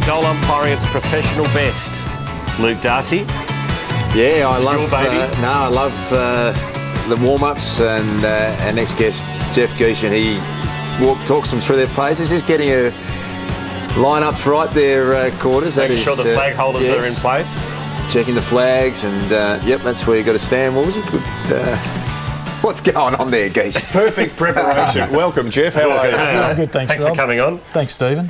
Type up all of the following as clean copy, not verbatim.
Goal umpiring its professional best. Luke Darcy. Yeah, I love the warm-ups and next guest, Jeff Gieschen. He talks them through their places, just getting a line-ups right there, quarters. Making sure the flag holders are in place. Checking the flags, and yep, that's where you got to stand. What was it? Good. What's going on there, Giesch? Perfect preparation. Welcome, Jeff. How are you? I'm good, thanks for coming on. Thanks, Stephen.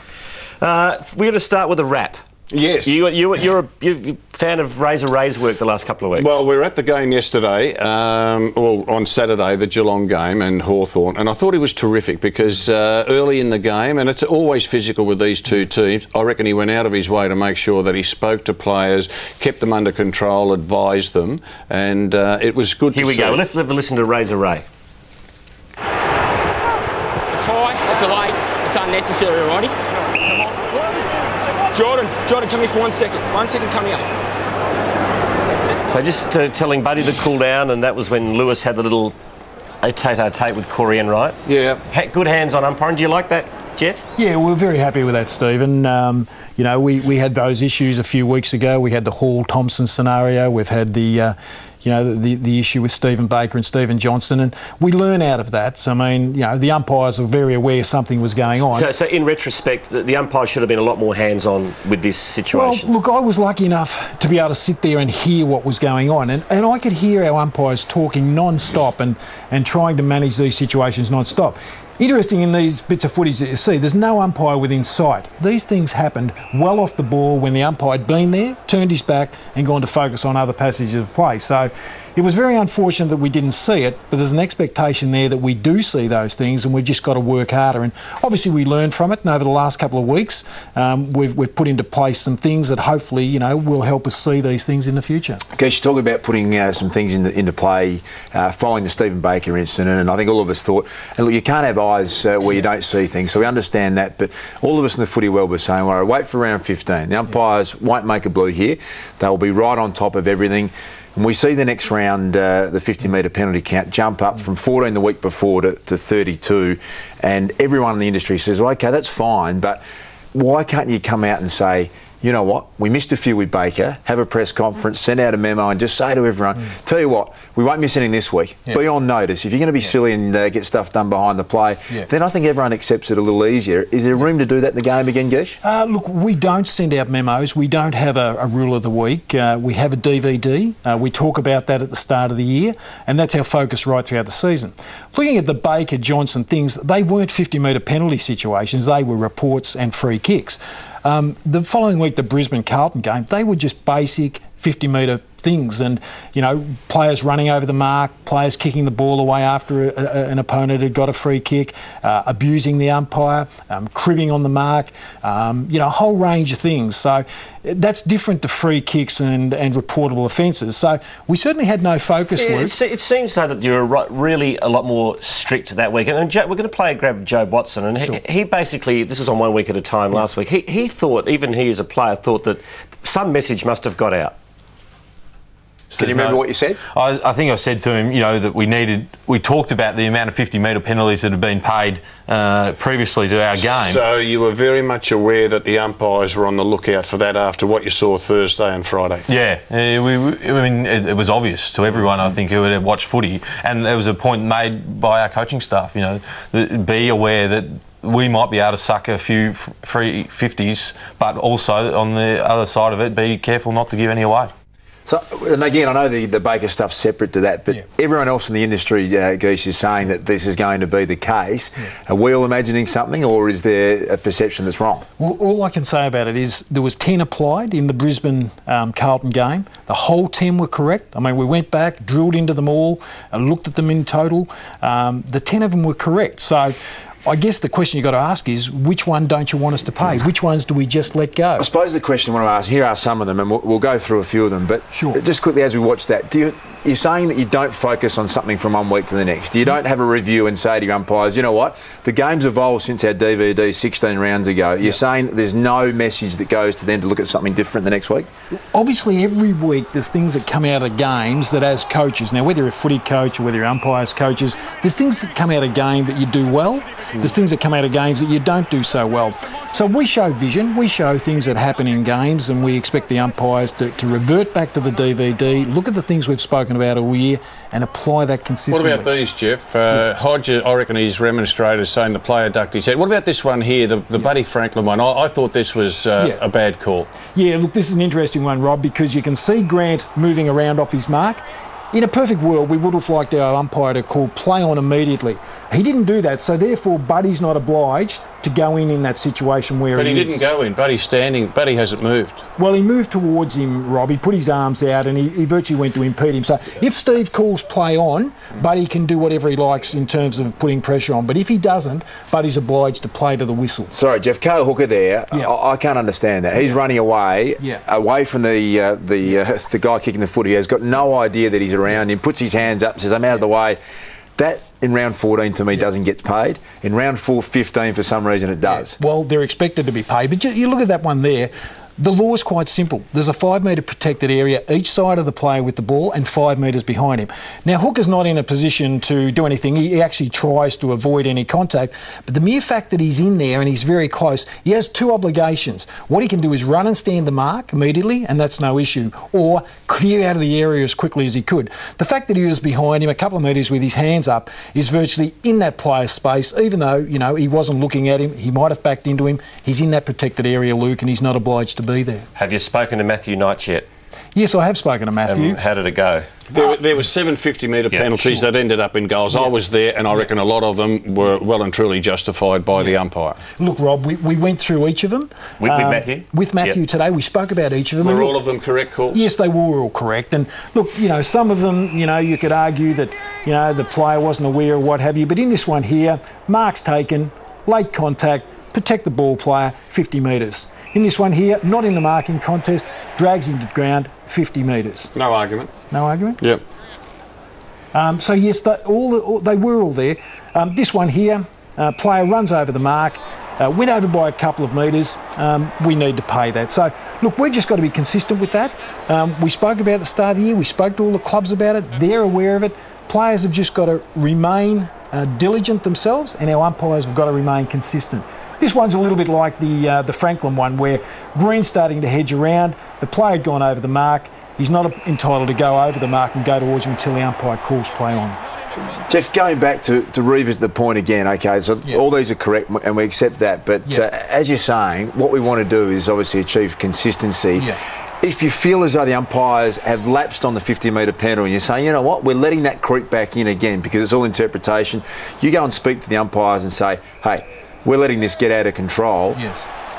We're going to start with a wrap. Yes. You're a fan of Razor's work the last couple of weeks. Well, we were at the game yesterday, on Saturday, the Geelong game, and Hawthorn, and I thought he was terrific because early in the game, and it's always physical with these two teams, I reckon he went out of his way to make sure that he spoke to players, kept them under control, advised them, and it was good to see. Here we go. Well, let's listen to Razor Ray. It's high, it's a late, it's unnecessary already. Come on. Jordan, come here for 1 second. 1 second, come here. So just telling Buddy to cool down, and that was when Lewis had the little tete-a-tete with Corey Enright. Yeah. Good hands on umpiring. Do you like that, Jeff? Yeah, we're very happy with that, Stephen. You know, we had those issues a few weeks ago. We had the Hall-Thompson scenario. We've had the issue with Stephen Baker and Stephen Johnson, and we learn out of that. So, I mean, you know, the umpires were very aware something was going on. So in retrospect, the umpires should have been a lot more hands-on with this situation. Well, look, I was lucky enough to be able to sit there and hear what was going on, and I could hear our umpires talking non-stop and trying to manage these situations non-stop. Interesting in these bits of footage that you see, there's no umpire within sight. These things happened well off the ball when the umpire had been there, turned his back and gone to focus on other passages of play. So it was very unfortunate that we didn't see it, but there's an expectation there that we do see those things, and we've just got to work harder. And obviously we learned from it, and over the last couple of weeks we've put into place some things that hopefully, you know, will help us see these things in the future. Okay, you're talking about putting some things into play following the Stephen Baker incident, and I think all of us thought, and look, you can't have eyes where you don't see things, so we understand that, but all of us in the footy world were saying, well, wait for round 15. The umpires won't make a blue here. They'll be right on top of everything. And we see the next round, the 50-metre penalty count, jump up from 14 the week before to 32, and everyone in the industry says, well, OK, that's fine, but why can't you come out and say, you know what, we missed a few with Baker, have a press conference, send out a memo and just say to everyone, tell you what, we won't miss anything this week. Be on notice. If you're going to be silly and get stuff done behind the play, then I think everyone accepts it a little easier. Is there room to do that in the game again, Giesch? Look, we don't send out memos. We don't have a rule of the week. We have a DVD. We talk about that at the start of the year, and that's our focus right throughout the season. Looking at the Baker-Johnson things, they weren't 50-metre penalty situations. They were reports and free kicks. The following week, the Brisbane-Carlton game, they were just basic 50-metre things, and, you know, players running over the mark, players kicking the ball away after an opponent had got a free kick, abusing the umpire, cribbing on the mark, you know, a whole range of things. So that's different to free kicks and reportable offences. So we certainly had no focus, Luke. It seems, though, that you're really a lot more strict that week. And we're going to grab Joe Watson, and he basically, this was on 1 week at a time last week, he thought, even he as a player, thought that some message must have got out. Can you remember what you said? I think I said to him, you know, that we talked about the amount of 50-metre penalties that had been paid previously to our game. So you were very much aware that the umpires were on the lookout for that after what you saw Thursday and Friday? Yeah, I mean, it was obvious to everyone, I think, who had watched footy, and there was a point made by our coaching staff, you know, be aware that we might be able to suck a few free 50s, but also on the other side of it, be careful not to give any away. So, and again, I know the Baker stuff's separate to that, but everyone else in the industry, Giesch, is saying that this is going to be the case. Are we all imagining something, or is there a perception that's wrong? Well, all I can say about it is there was 10 applied in the Brisbane-Carlton game. The whole 10 were correct. I mean, we went back, drilled into them all, and looked at them in total. The 10 of them were correct. So I guess the question you've got to ask is, which one don't you want us to pay? Which ones do we just let go? I suppose the question I want to ask, here are some of them, and we'll go through a few of them, but just quickly as we watch that, you're saying that you don't focus on something from 1 week to the next. You don't have a review and say to your umpires, you know what, the game's evolved since our DVD 16 rounds ago. You're saying that there's no message that goes to them to look at something different the next week? Obviously, every week there's things that come out of games that as coaches, now whether you're a footy coach or whether you're umpires coaches, there's things that come out of game that you do well, there's things that come out of games that you don't do so well. So we show vision, we show things that happen in games, and we expect the umpires to revert back to the DVD, look at the things we've spoken about all year and apply that consistently. What about these, Jeff? Hodge, I reckon he's remonstrated saying the player ducked his head. What about this one here, the Buddy Franklin one? I thought this was a bad call. Yeah, look, this is an interesting one, Rob, because you can see Grant moving around off his mark. In a perfect world, we would have liked our umpire to call play on immediately. He didn't do that, so therefore Buddy's not obliged to go in that situation where but he didn't go in. Buddy's standing. Buddy hasn't moved. Well, he moved towards him, Rob. He put his arms out and he virtually went to impede him. So if Steve calls play on, Buddy can do whatever he likes in terms of putting pressure on. But if he doesn't, Buddy's obliged to play to the whistle. Sorry, Jeff, Cale Hooker there, I can't understand that. He's running away from the guy kicking the foot. He has got no idea that he's around him, puts his hands up, says, I'm out of the way. That, in round 14, to me, doesn't get paid. In round 15, for some reason, it does. Well, they're expected to be paid. But you look at that one there. The law is quite simple. There's a 5 metre protected area each side of the player with the ball and 5 metres behind him. Now, Hooker's not in a position to do anything. He actually tries to avoid any contact. But the mere fact that he's in there and he's very close, he has 2 obligations. What he can do is run and stand the mark immediately, and that's no issue, or clear out of the area as quickly as he could. The fact that he was behind him a couple of metres with his hands up is virtually in that player's space, even though, you know, he wasn't looking at him. He might have backed into him. He's in that protected area, Luke, and he's not obliged to be there. Have you spoken to Matthew Knights yet? Yes, I have spoken to Matthew. How did it go? There were 7 50-metre penalties that ended up in goals. I was there, and I reckon a lot of them were well and truly justified by the umpire. Look, Rob, we went through each of them. With Matthew? With Matthew today. We spoke about each of them. Were all of them correct calls? Yes, they were all correct. And look, you know, some of them, you know, you could argue that, you know, the player wasn't aware or what have you. But in this one here, marks taken, late contact, protect the ball player, 50 metres. In this one here, not in the marking contest, drags him to ground, 50 metres. No argument. No argument? Yep. So yes, they were all there. This one here, player runs over the mark, went over by a couple of metres. We need to pay that. So look, we've just got to be consistent with that. We spoke about the start of the year. We spoke to all the clubs about it. They're aware of it. Players have just got to remain diligent themselves, and our umpires have got to remain consistent. This one's a little bit like the Franklin one, where Green's starting to hedge around. The player had gone over the mark. He's not entitled to go over the mark and go towards him until the umpire calls play on. Jeff, going back to revisit the point again, okay, so all these are correct and we accept that, but as you're saying, what we want to do is obviously achieve consistency. If you feel as though the umpires have lapsed on the 50-metre penalty and you're saying, you know what, we're letting that creep back in again because it's all interpretation, you go and speak to the umpires and say, hey, we're letting this get out of control.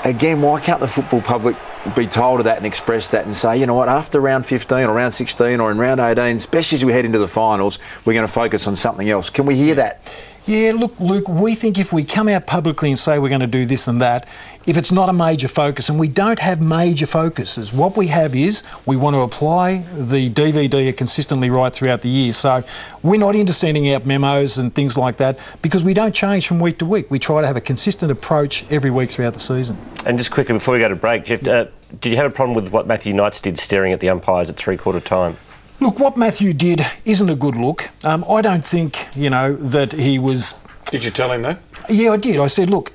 Again, why can't the football public be told of that and express that and say, you know what, after round 15 or round 16 or in round 18, especially as we head into the finals, we're going to focus on something else. Can we hear that? Yeah, look, Luke, we think if we come out publicly and say we're going to do this and that, if it's not a major focus, and we don't have major focuses, what we have is we want to apply the DVD consistently right throughout the year. So we're not into sending out memos and things like that because we don't change from week to week. We try to have a consistent approach every week throughout the season. And just quickly before we go to break, Jeff, did you have a problem with what Matthew Knights did staring at the umpires at three-quarter time? Look, what Matthew did isn't a good look. I don't think, you know, that he was... Did you tell him that? Yeah, I did. I said, look,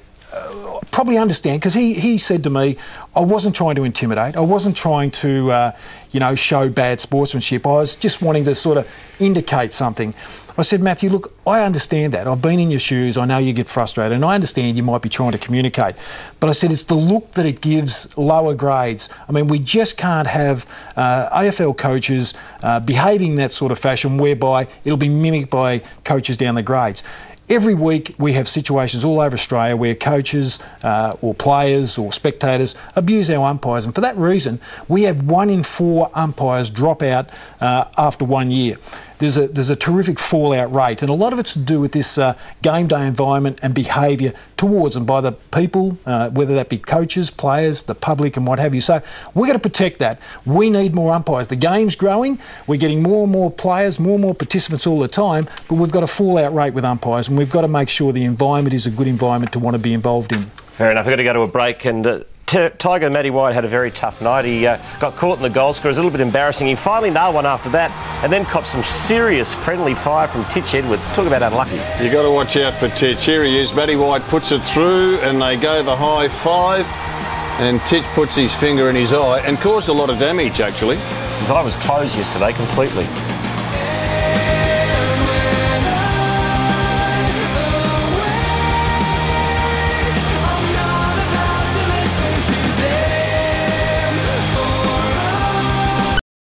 probably understand, because he said to me, I wasn't trying to intimidate. I wasn't trying to, you know, show bad sportsmanship. I was just wanting to sort of indicate something. I said, Matthew, look, I understand that. I've been in your shoes. I know you get frustrated, and I understand you might be trying to communicate. But I said it's the look that it gives lower grades. I mean, we just can't have AFL coaches behaving that sort of fashion whereby it'll be mimicked by coaches down the grades. Every week we have situations all over Australia where coaches or players or spectators abuse our umpires, and for that reason we have 1 in 4 umpires drop out after 1 year. There's a terrific fallout rate, and a lot of it's to do with this game day environment and behaviour towards them by the people, whether that be coaches, players, the public and what have you. So we've got to protect that. We need more umpires. The game's growing, we're getting more and more players, more and more participants all the time, but we've got a fallout rate with umpires, and we've got to make sure the environment is a good environment to want to be involved in. Fair enough. We've got to go to a break, and Tiger Matty White had a very tough night. He got caught in the goal score. It was a little bit embarrassing. He finally nailed one after that and then copped some serious friendly fire from Titch Edwards. Talk about unlucky. You got to watch out for Titch. Here he is. Matty White puts it through and they go the high five. And Titch puts his finger in his eye and caused a lot of damage, actually. His eye was closed yesterday completely.